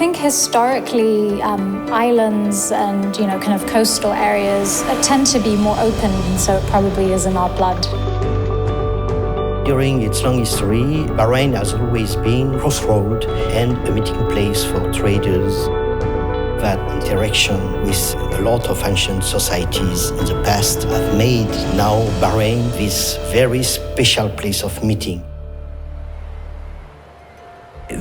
think historically, islands and, kind of coastal areas tend to be more open, and so it probably is in our blood. During its long history, Bahrain has always been a crossroad and a meeting place for traders. That interaction with a lot of ancient societies in the past have made now Bahrain this very special place of meeting.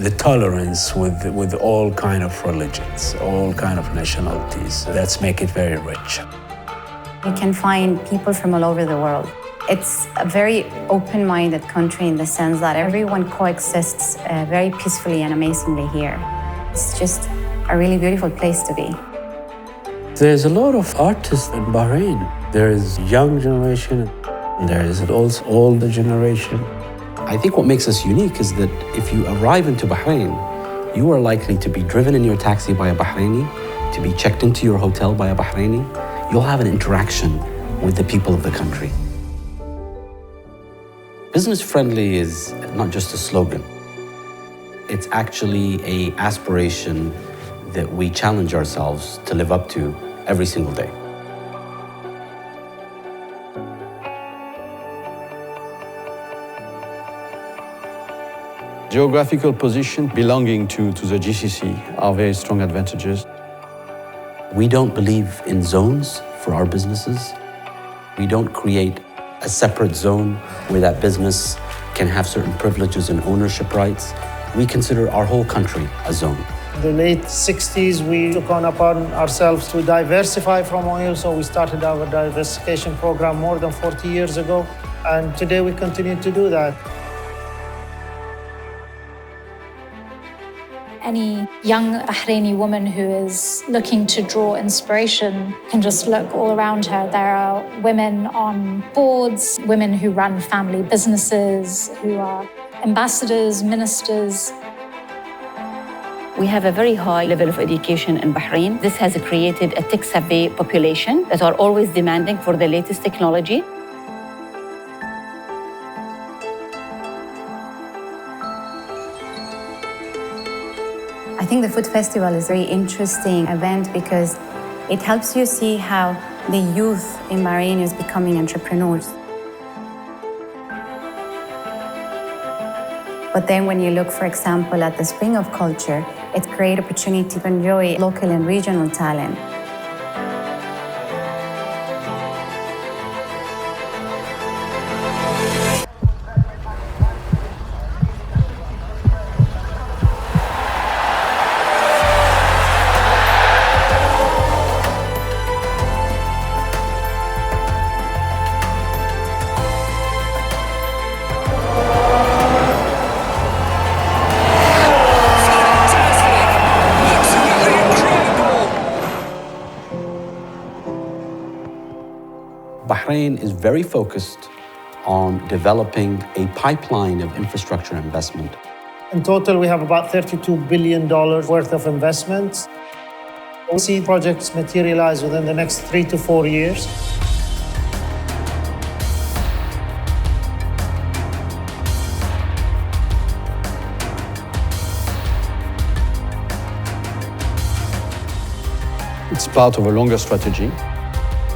The tolerance with all kind of religions, all kind of nationalities, that's make it very rich. You can find people from all over the world. It's a very open-minded country in the sense that everyone coexists very peacefully and amazingly here. It's just a really beautiful place to be. There's a lot of artists in Bahrain. There is young generation, and there is also older generation. I think what makes us unique is that if you arrive into Bahrain, you are likely to be driven in your taxi by a Bahraini, to be checked into your hotel by a Bahraini. You'll have an interaction with the people of the country. Business friendly is not just a slogan. It's actually an aspiration that we challenge ourselves to live up to every single day. Geographical position belonging to the GCC are very strong advantages. We don't believe in zones for our businesses. We don't create a separate zone where that business can have certain privileges and ownership rights. We consider our whole country a zone. In the late 60s, we took upon ourselves to diversify from oil, so we started our diversification program more than 40 years ago, and today we continue to do that. Any young Bahraini woman who is looking to draw inspiration can just look all around her. There are women on boards, women who run family businesses, who are ambassadors, ministers. We have a very high level of education in Bahrain. This has created a tech-savvy population that are always demanding for the latest technology. I think the food festival is a very interesting event because it helps you see how the youth in Bahrain is becoming entrepreneurs. But then when you look, for example, at the Spring of Culture, it creates opportunity to enjoy local and regional talent. Bahrain is very focused on developing a pipeline of infrastructure investment. In total, we have about $32 billion worth of investments. We see projects materialize within the next 3 to 4 years. It's part of a longer strategy,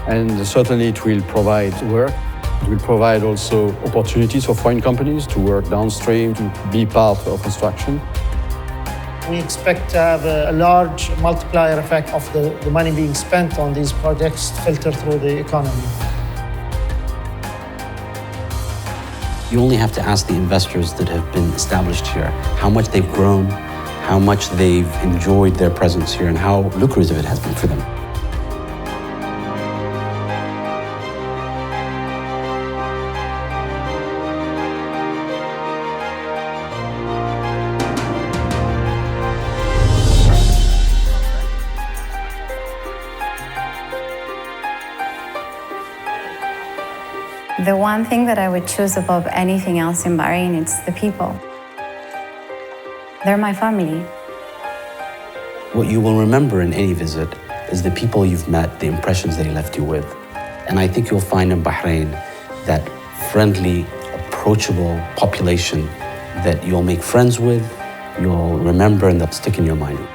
and certainly it will provide work. It will provide also opportunities for foreign companies to work downstream, to be part of construction. We expect to have a large multiplier effect of the money being spent on these projects filter through the economy. You only have to ask the investors that have been established here how much they've grown, how much they've enjoyed their presence here, and how lucrative it has been for them. The one thing that I would choose above anything else in Bahrain is the people. They're my family. What you will remember in any visit is the people you've met, the impressions they left you with. And I think you'll find in Bahrain that friendly, approachable population that you'll make friends with, you'll remember and that'll stick in your mind.